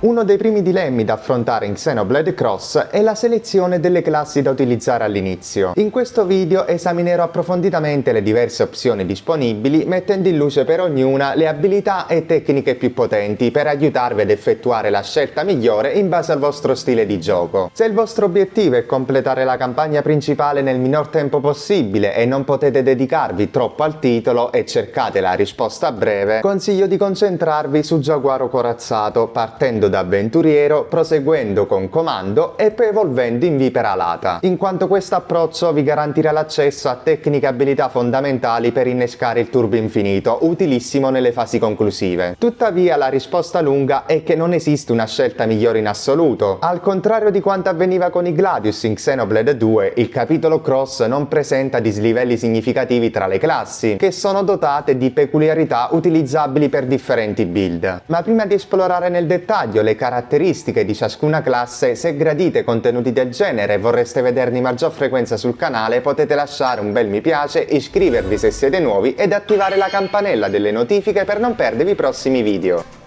Uno dei primi dilemmi da affrontare in Xenoblade Cross è la selezione delle classi da utilizzare all'inizio. In questo video esaminerò approfonditamente le diverse opzioni disponibili, mettendo in luce per ognuna le abilità e tecniche più potenti per aiutarvi ad effettuare la scelta migliore in base al vostro stile di gioco. Se il vostro obiettivo è completare la campagna principale nel minor tempo possibile e non potete dedicarvi troppo al titolo e cercate la risposta breve, consiglio di concentrarvi su Giaguaro Corazzato, partendo da avventuriero, proseguendo con comando e poi evolvendo in vipera alata, in quanto questo approccio vi garantirà l'accesso a tecniche e abilità fondamentali per innescare il turbo infinito, utilissimo nelle fasi conclusive. Tuttavia la risposta lunga è che non esiste una scelta migliore in assoluto. Al contrario di quanto avveniva con i Gladius in Xenoblade 2, il capitolo Cross non presenta dislivelli significativi tra le classi, che sono dotate di peculiarità utilizzabili per differenti build. Ma prima di esplorare nel dettaglio le caratteristiche di ciascuna classe, se gradite contenuti del genere e vorreste vederne maggior frequenza sul canale, potete lasciare un bel mi piace, iscrivervi se siete nuovi ed attivare la campanella delle notifiche per non perdervi i prossimi video.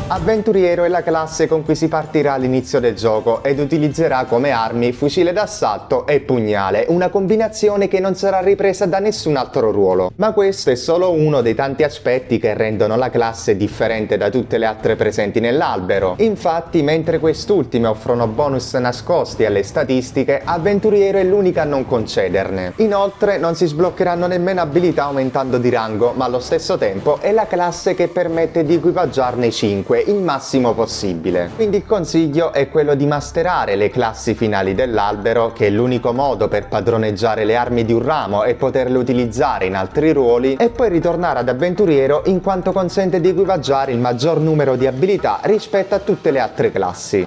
Avventuriero è la classe con cui si partirà all'inizio del gioco ed utilizzerà come armi fucile d'assalto e pugnale, una combinazione che non sarà ripresa da nessun altro ruolo. Ma questo è solo uno dei tanti aspetti che rendono la classe differente da tutte le altre presenti nell'albero. Infatti, mentre quest'ultime offrono bonus nascosti alle statistiche, Avventuriero è l'unica a non concederne. Inoltre non si sbloccheranno nemmeno abilità aumentando di rango, ma allo stesso tempo è la classe che permette di equipaggiarne 5 il massimo possibile. Quindi il consiglio è quello di masterare le classi finali dell'albero, che è l'unico modo per padroneggiare le armi di un ramo e poterle utilizzare in altri ruoli, e poi ritornare ad Avventuriero in quanto consente di equipaggiare il maggior numero di abilità rispetto a tutte le altre classi.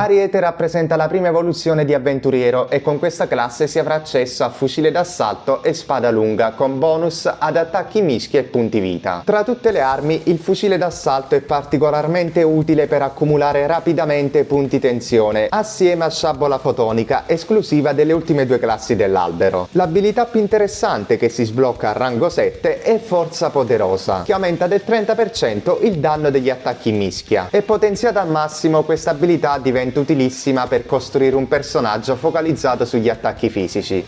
Ariete rappresenta la prima evoluzione di Avventuriero e con questa classe si avrà accesso a fucile d'assalto e spada lunga con bonus ad attacchi mischia e punti vita. Tra tutte le armi, il fucile d'assalto è particolarmente utile per accumulare rapidamente punti tensione, assieme a sciabola fotonica, esclusiva delle ultime due classi dell'albero. L'abilità più interessante che si sblocca a rango 7 è Forza Poderosa, che aumenta del 30% il danno degli attacchi mischia, e potenziata al massimo questa abilità diventa utilissima per costruire un personaggio focalizzato sugli attacchi fisici.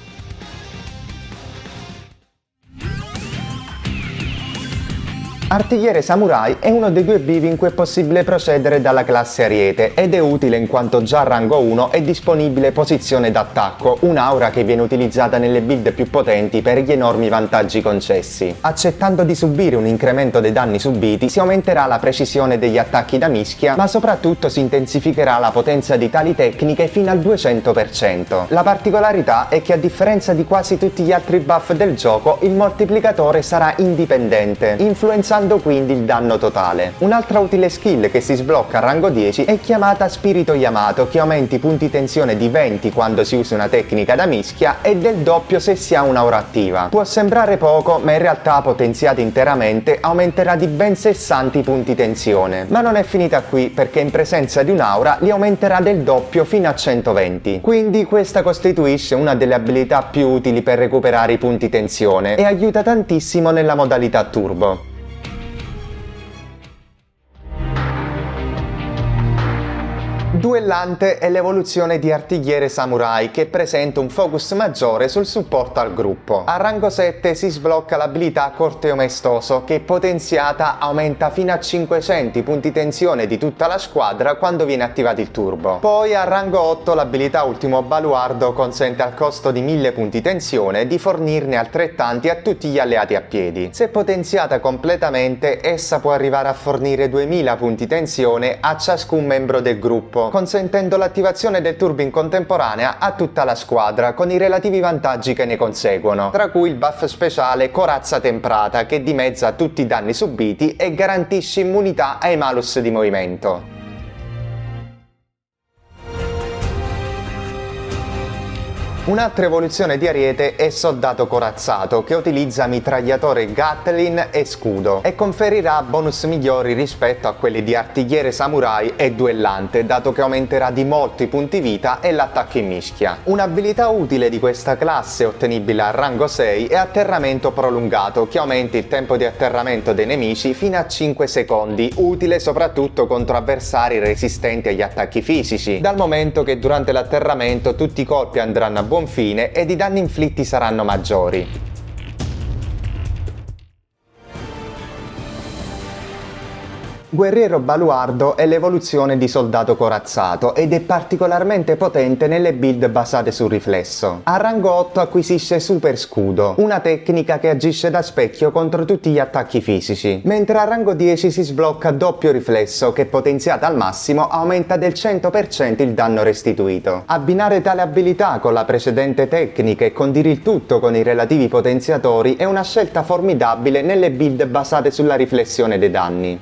Artigliere Samurai è uno dei due bivi in cui è possibile procedere dalla classe Ariete ed è utile in quanto già a rango 1 è disponibile posizione d'attacco, un'aura che viene utilizzata nelle build più potenti per gli enormi vantaggi concessi. Accettando di subire un incremento dei danni subiti si aumenterà la precisione degli attacchi da mischia, ma soprattutto si intensificherà la potenza di tali tecniche fino al 200%. La particolarità è che a differenza di quasi tutti gli altri buff del gioco, il moltiplicatore sarà indipendente, influenzando quindi il danno totale. Un'altra utile skill che si sblocca a rango 10 è chiamata Spirito Yamato, che aumenta i punti tensione di 20 quando si usa una tecnica da mischia e del doppio se si ha un'aura attiva. Può sembrare poco, ma in realtà potenziata interamente aumenterà di ben 60 i punti tensione. Ma non è finita qui, perché in presenza di un'aura li aumenterà del doppio fino a 120. Quindi questa costituisce una delle abilità più utili per recuperare i punti tensione e aiuta tantissimo nella modalità turbo. Duellante è l'evoluzione di Artigliere Samurai, che presenta un focus maggiore sul supporto al gruppo. A rango 7 si sblocca l'abilità Corteo Maestoso, che potenziata aumenta fino a 500 i punti tensione di tutta la squadra quando viene attivato il turbo. Poi a rango 8 l'abilità Ultimo Baluardo consente al costo di 1000 punti tensione di fornirne altrettanti a tutti gli alleati a piedi. Se potenziata completamente, essa può arrivare a fornire 2000 punti tensione a ciascun membro del gruppo, consentendo consentendo l'attivazione del turbo in contemporanea a tutta la squadra, con i relativi vantaggi che ne conseguono, tra cui il buff speciale Corazza Temprata, che dimezza tutti i danni subiti e garantisce immunità ai malus di movimento. Un'altra evoluzione di Ariete è Soldato Corazzato, che utilizza mitragliatore Gatling e scudo e conferirà bonus migliori rispetto a quelli di Artigliere Samurai e Duellante, dato che aumenterà di molto i punti vita e l'attacco in mischia. Un'abilità utile di questa classe, ottenibile a rango 6, è Atterramento Prolungato, che aumenta il tempo di atterramento dei nemici fino a 5 secondi, utile soprattutto contro avversari resistenti agli attacchi fisici, dal momento che durante l'atterramento tutti i colpi andranno a buon fine ed i danni inflitti saranno maggiori. Guerriero Baluardo è l'evoluzione di Soldato Corazzato ed è particolarmente potente nelle build basate sul riflesso. A rango 8 acquisisce Super Scudo, una tecnica che agisce da specchio contro tutti gli attacchi fisici, mentre a rango 10 si sblocca Doppio Riflesso che, potenziata al massimo, aumenta del 100% il danno restituito. Abbinare tale abilità con la precedente tecnica e condire il tutto con i relativi potenziatori è una scelta formidabile nelle build basate sulla riflessione dei danni.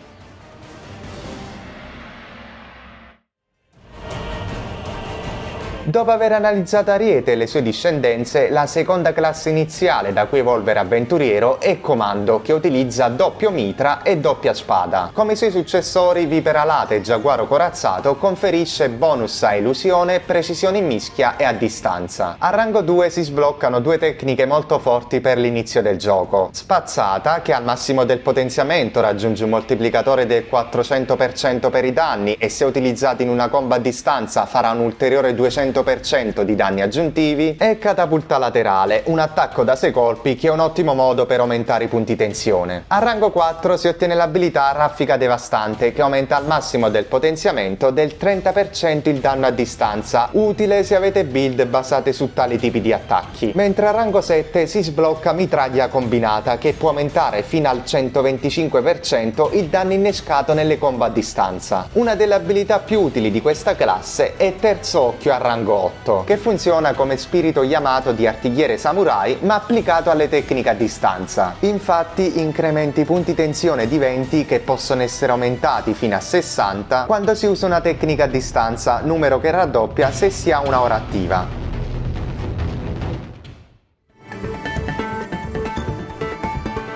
Dopo aver analizzato Ariete e le sue discendenze, la seconda classe iniziale da cui evolvere Avventuriero è Comando, che utilizza doppio mitra e doppia spada. Come i suoi successori Vipera Alata e Giaguaro Corazzato, conferisce bonus a illusione, precisione in mischia e a distanza. A rango 2 si sbloccano due tecniche molto forti per l'inizio del gioco. Spazzata, che al massimo del potenziamento raggiunge un moltiplicatore del 400% per i danni e se utilizzata in una combo a distanza farà un ulteriore 200% di danni aggiuntivi, e Catapulta Laterale, un attacco da 6 colpi che è un ottimo modo per aumentare i punti tensione. A rango 4 si ottiene l'abilità Raffica Devastante, che aumenta al massimo del potenziamento del 30% il danno a distanza, utile se avete build basate su tali tipi di attacchi, mentre a rango 7 si sblocca Mitraglia Combinata, che può aumentare fino al 125% il danno innescato nelle combo a distanza. Una delle abilità più utili di questa classe è Terzo Occhio a rango 8, che funziona come spirito Yamato di Artigliere Samurai ma applicato alle tecniche a distanza. Infatti incrementa i punti tensione di 20 che possono essere aumentati fino a 60 quando si usa una tecnica a distanza, numero che raddoppia se si ha una ora attiva.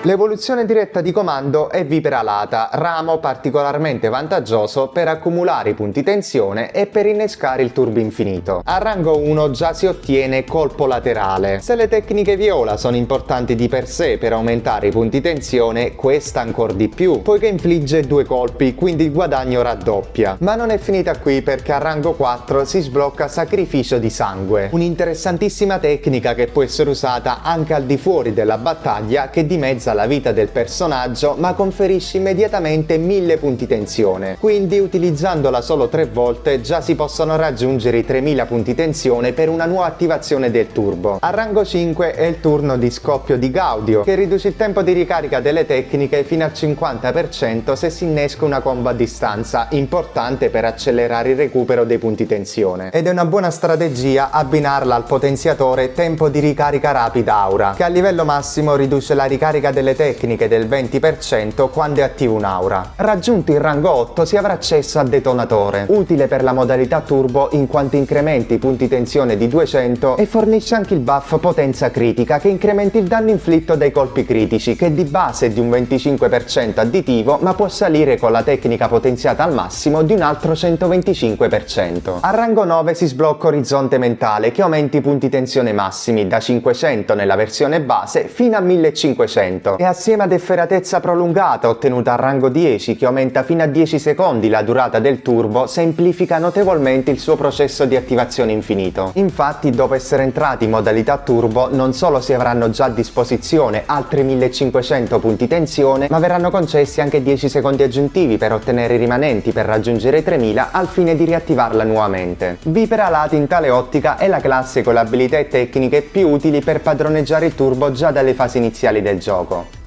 L'evoluzione diretta di Comando è Vipera Alata, ramo particolarmente vantaggioso per accumulare i punti tensione e per innescare il turbo infinito. A rango 1 già si ottiene Colpo Laterale. Se le tecniche viola sono importanti di per sé per aumentare i punti tensione, questa ancor di più, poiché infligge 2 colpi, quindi il guadagno raddoppia. Ma non è finita qui, perché a rango 4 si sblocca Sacrificio di Sangue, un'interessantissima tecnica che può essere usata anche al di fuori della battaglia, che dimezza la vita del personaggio ma conferisce immediatamente 1000 punti tensione, quindi utilizzandola solo 3 volte già si possono raggiungere i 3000 punti tensione per una nuova attivazione del turbo. A rango 5 è il turno di Scoppio di Gaudio, che riduce il tempo di ricarica delle tecniche fino al 50% se si innesca una combo a distanza, importante per accelerare il recupero dei punti tensione. Ed è una buona strategia abbinarla al potenziatore Tempo di ricarica rapida Aura, che a livello massimo riduce la ricarica delle tecniche del 20% quando è attivo un'aura. Raggiunto il rango 8 si avrà accesso a Detonatore, utile per la modalità turbo in quanto incrementa i punti tensione di 200 e fornisce anche il buff Potenza Critica, che incrementa il danno inflitto dai colpi critici, che di base è di un 25% additivo ma può salire con la tecnica potenziata al massimo di un altro 125%. A rango 9 si sblocca Orizzonte Mentale, che aumenta i punti tensione massimi da 500 nella versione base fino a 1500 e assieme ad Efferatezza Prolungata, ottenuta a rango 10, che aumenta fino a 10 secondi la durata del turbo, semplifica notevolmente il suo processo di attivazione infinito. Infatti, dopo essere entrati in modalità turbo, non solo si avranno già a disposizione altri 1500 punti tensione, ma verranno concessi anche 10 secondi aggiuntivi per ottenere i rimanenti per raggiungere i 3000 al fine di riattivarla nuovamente. Vipera Alata in tale ottica è la classe con le abilità e tecniche più utili per padroneggiare il turbo già dalle fasi iniziali del gioco.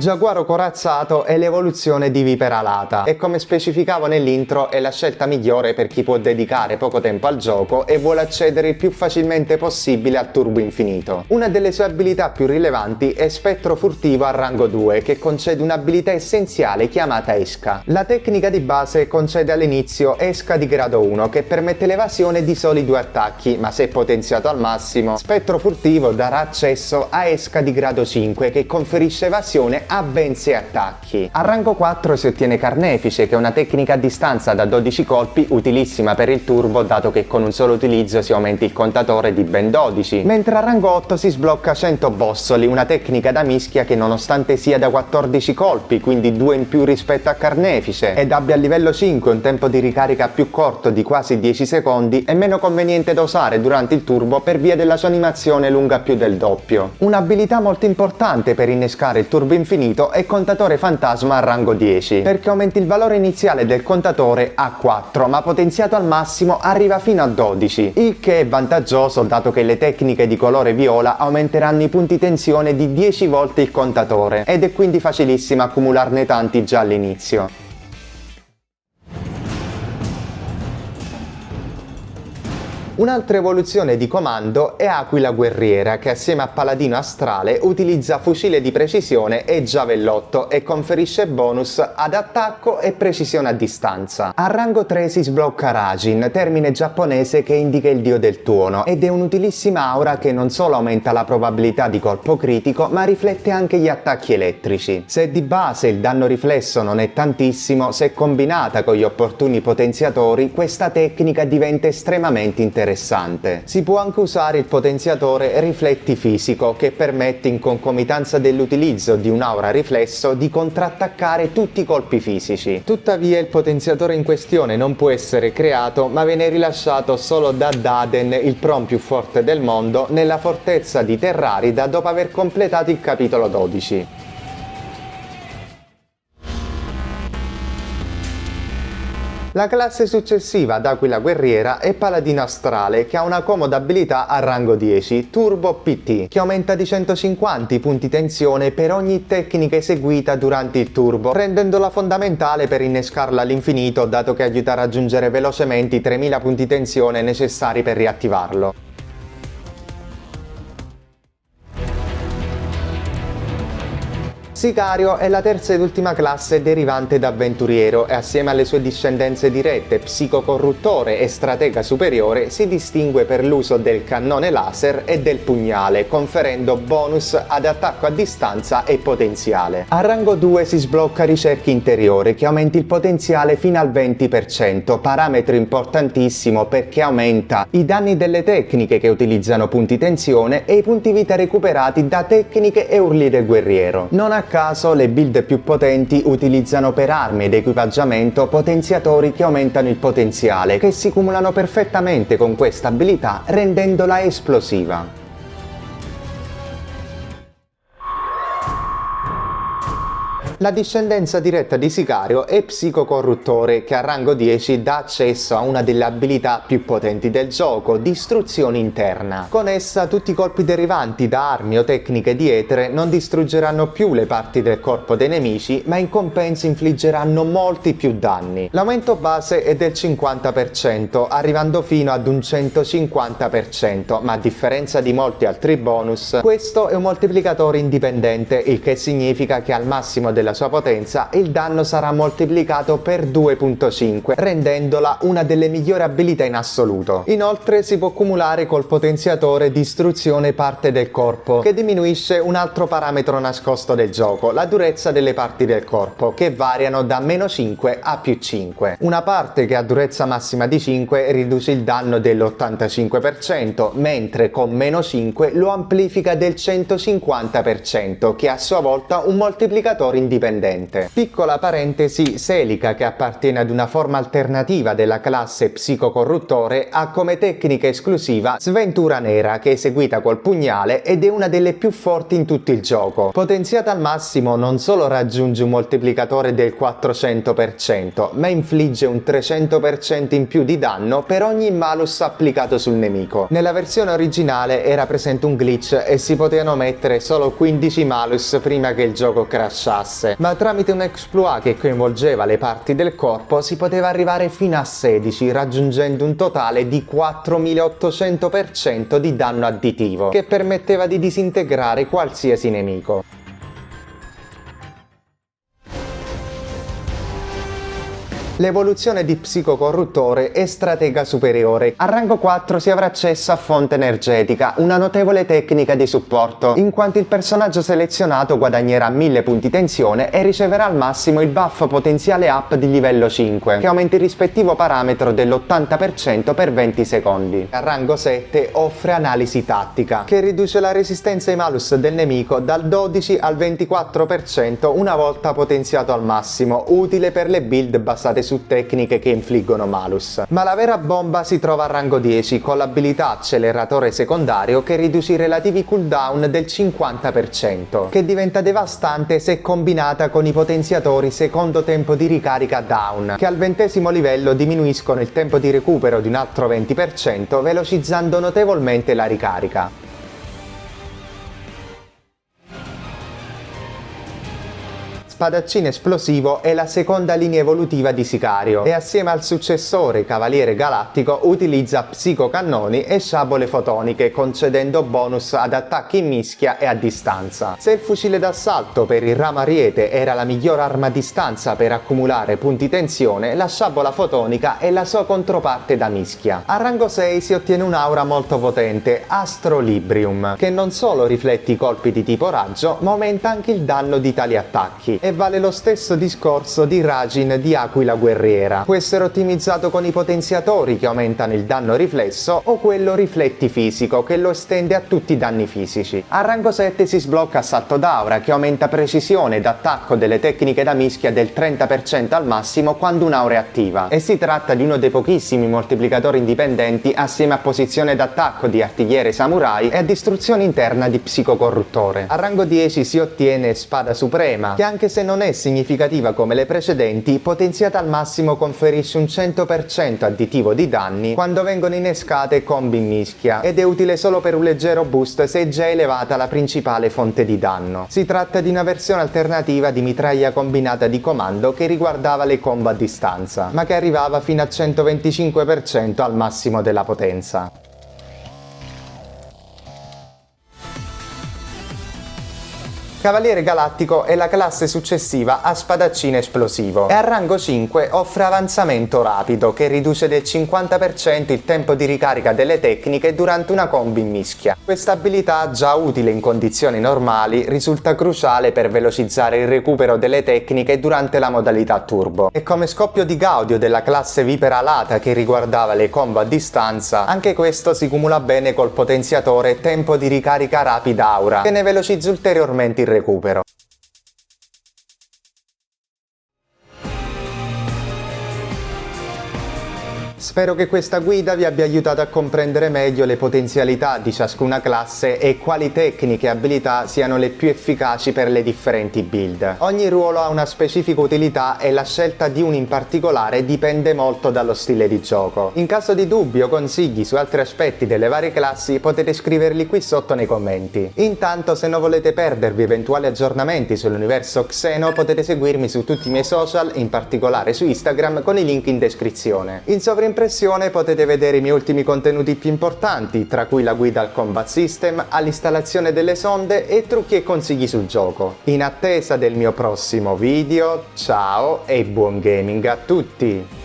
Giaguaro corazzato è l'evoluzione di Vipera alata e, come specificavo nell'intro, è la scelta migliore per chi può dedicare poco tempo al gioco e vuole accedere il più facilmente possibile al turbo infinito. Una delle sue abilità più rilevanti è Spettro Furtivo a rango 2, che concede un'abilità essenziale chiamata Esca. La tecnica di base concede all'inizio Esca di grado 1, che permette l'evasione di soli 2 attacchi, ma se potenziato al massimo, Spettro Furtivo darà accesso a Esca di grado 5, che conferisce evasione a ben 6 attacchi. A rango 4 si ottiene Carnefice, che è una tecnica a distanza da 12 colpi utilissima per il turbo, dato che con un solo utilizzo si aumenta il contatore di ben 12, mentre a rango 8 si sblocca 100 bossoli, una tecnica da mischia che nonostante sia da 14 colpi, quindi 2 in più rispetto a Carnefice, ed abbia a livello 5 un tempo di ricarica più corto di quasi 10 secondi, è meno conveniente da usare durante il turbo per via della sua animazione lunga più del doppio. Un'abilità molto importante per innescare il turbo infinito è Contatore Fantasma a rango 10, perché aumenta il valore iniziale del contatore a 4, ma potenziato al massimo arriva fino a 12, il che è vantaggioso dato che le tecniche di colore viola aumenteranno i punti tensione di 10 volte il contatore, ed è quindi facilissimo accumularne tanti già all'inizio. Un'altra evoluzione di comando è Aquila Guerriera, che assieme a Paladino Astrale utilizza fucile di precisione e giavellotto e conferisce bonus ad attacco e precisione a distanza. A rango 3 si sblocca Rajin, termine giapponese che indica il dio del tuono, ed è un'utilissima aura che non solo aumenta la probabilità di colpo critico, ma riflette anche gli attacchi elettrici. Se di base il danno riflesso non è tantissimo, se combinata con gli opportuni potenziatori, questa tecnica diventa estremamente interessante. Si può anche usare il potenziatore Rifletti Fisico, che permette, in concomitanza dell'utilizzo di un'aura riflesso, di contrattaccare tutti i colpi fisici. Tuttavia il potenziatore in questione non può essere creato, ma viene rilasciato solo da Daden, il Prom più forte del mondo, nella fortezza di Terrarida dopo aver completato il capitolo 12. La classe successiva ad Aquila Guerriera è Paladino Astrale, che ha una comoda abilità a rango 10, Turbo PT, che aumenta di 150 i punti tensione per ogni tecnica eseguita durante il turbo, rendendola fondamentale per innescarla all'infinito, dato che aiuta a raggiungere velocemente i 3000 punti tensione necessari per riattivarlo. Sicario è la terza ed ultima classe derivante da Avventuriero e assieme alle sue discendenze dirette Psicocorruttore e Stratega Superiore si distingue per l'uso del cannone laser e del pugnale, conferendo bonus ad attacco a distanza e potenziale. A rango 2 si sblocca Ricerca Interiore, che aumenta il potenziale fino al 20%, parametro importantissimo perché aumenta i danni delle tecniche che utilizzano punti tensione e i punti vita recuperati da tecniche e urli del guerriero. Non a caso le build più potenti utilizzano per armi ed equipaggiamento potenziatori che aumentano il potenziale, che si cumulano perfettamente con questa abilità rendendola esplosiva. La discendenza diretta di Sicario è Psicocorruttore, che a rango 10 dà accesso a una delle abilità più potenti del gioco, Distruzione Interna. Con essa tutti i colpi derivanti da armi o tecniche di etere non distruggeranno più le parti del corpo dei nemici, ma in compenso infliggeranno molti più danni. L'aumento base è del 50%, arrivando fino ad un 150%, ma a differenza di molti altri bonus, questo è un moltiplicatore indipendente, il che significa che al massimo della sua potenza il danno sarà moltiplicato per 2.5, rendendola una delle migliori abilità in assoluto. Inoltre si può cumulare col potenziatore Distruzione Parte del Corpo, che diminuisce un altro parametro nascosto del gioco, la durezza delle parti del corpo, che variano da -5 a +5. Una parte che ha durezza massima di 5 riduce il danno dell'85%, mentre con -5 lo amplifica del 150%, che è a sua volta un moltiplicatore indipendente. indipendente. Piccola parentesi, Celica, che appartiene ad una forma alternativa della classe Psicocorruttore, ha come tecnica esclusiva Sventura Nera, che è eseguita col pugnale ed è una delle più forti in tutto il gioco. Potenziata al massimo non solo raggiunge un moltiplicatore del 400%, ma infligge un 300% in più di danno per ogni malus applicato sul nemico. Nella versione originale era presente un glitch e si potevano mettere solo 15 malus prima che il gioco crashasse, ma tramite un exploit che coinvolgeva le parti del corpo si poteva arrivare fino a 16, raggiungendo un totale di 4800% di danno additivo, che permetteva di disintegrare qualsiasi nemico. L'evoluzione di Psicocorruttore è stratega superiore. A rango 4 si avrà accesso a fonte energetica, una notevole tecnica di supporto, in quanto il personaggio selezionato guadagnerà 1000 punti tensione e riceverà al massimo il buff potenziale up di livello 5, che aumenta il rispettivo parametro dell'80% per 20 secondi. A rango 7 offre analisi tattica, che riduce la resistenza ai malus del nemico dal 12 al 24% una volta potenziato al massimo, utile per le build basate su tecniche che infliggono malus. Ma la vera bomba si trova a rango 10 con l'abilità acceleratore secondario, che riduce i relativi cooldown del 50%, che diventa devastante se combinata con i potenziatori secondo tempo di ricarica down, che al 20° livello diminuiscono il tempo di recupero di un altro 20%, velocizzando notevolmente la ricarica. Spadaccino Esplosivo è la seconda linea evolutiva di Sicario e assieme al successore Cavaliere Galattico utilizza psicocannoni e sciabole fotoniche, concedendo bonus ad attacchi in mischia e a distanza. Se il fucile d'assalto per il ramo ariete era la miglior arma a distanza per accumulare punti tensione, la sciabola fotonica è la sua controparte da mischia. A rango 6 si ottiene un'aura molto potente, Astrolibrium, che non solo riflette i colpi di tipo raggio, ma aumenta anche il danno di tali attacchi. E vale lo stesso discorso di Ragin di Aquila Guerriera. Può essere ottimizzato con i potenziatori che aumentano il danno riflesso o quello rifletti fisico, che lo estende a tutti i danni fisici. A rango 7 si sblocca Assalto d'Aura, che aumenta precisione ed attacco delle tecniche da mischia del 30% al massimo quando un'aura è attiva, e si tratta di uno dei pochissimi moltiplicatori indipendenti assieme a posizione d'attacco di Artigliere Samurai e a distruzione interna di Psicocorruttore. A rango 10 si ottiene Spada Suprema, che anche se non è significativa come le precedenti, potenziata al massimo conferisce un 100% additivo di danni quando vengono innescate combi in mischia, ed è utile solo per un leggero boost se è già elevata la principale fonte di danno. Si tratta di una versione alternativa di mitraglia combinata di comando che riguardava le combo a distanza, ma che arrivava fino al 125% al massimo della potenza. Cavaliere Galattico è la classe successiva a Spadaccino Esplosivo e a rango 5 offre avanzamento rapido, che riduce del 50% il tempo di ricarica delle tecniche durante una combo in mischia. Questa abilità, già utile in condizioni normali, risulta cruciale per velocizzare il recupero delle tecniche durante la modalità turbo. E come scoppio di gaudio della classe Vipera Alata che riguardava le combo a distanza, anche questo si cumula bene col potenziatore tempo di ricarica rapida Aura, che ne velocizza ulteriormente il recupero. Spero che questa guida vi abbia aiutato a comprendere meglio le potenzialità di ciascuna classe e quali tecniche e abilità siano le più efficaci per le differenti build. Ogni ruolo ha una specifica utilità e la scelta di uno in particolare dipende molto dallo stile di gioco. In caso di dubbi o consigli su altri aspetti delle varie classi potete scriverli qui sotto nei commenti. Intanto, se non volete perdervi eventuali aggiornamenti sull'universo Xeno, potete seguirmi su tutti i miei social, in particolare su Instagram, con i link in descrizione. In sovraimpressione potete vedere i miei ultimi contenuti più importanti, tra cui la guida al combat system, all'installazione delle sonde e trucchi e consigli sul gioco. In attesa del mio prossimo video, ciao e buon gaming a tutti!